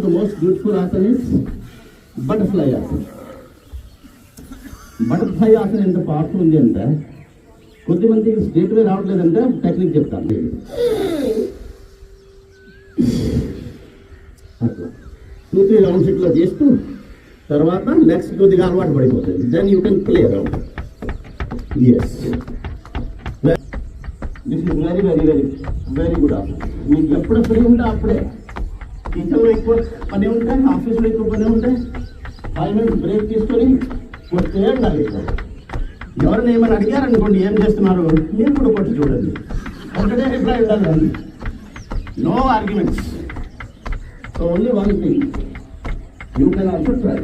the most beautiful asana is butterfly asana. Butterfly asana ఎంత powerful ఉంది అంటే కొద్దిమందికి స్టేట్ వే రావట్లేదంటే టెక్నిక్ చెప్తాను. అట్లా 2-3 రౌండ్స్ ఇట్లా చేస్తూ తర్వాత నెక్స్ట్ కొద్దిగా అలవాటు పడిపోతుంది. Then you can play around. Yes, this is very very very very good asana. మీకు ఎప్పుడు ఫ్రీ ఉంటే అప్పుడే. కిచెన్లో ఎక్కువ పని ఉంటే, ఆఫీస్లో ఎక్కువ పని ఉంటే 5 minutes బ్రేక్ తీసుకొని కొట్టే ఉండాలి. ఎవరిని ఏమైనా అడిగారనుకోండి ఏం చేస్తున్నారు, మీరు కూడా కొట్టి చూడండి. ఒకటే రిప్లై ఉండాలి, no arguments. So only one thing, you can also try.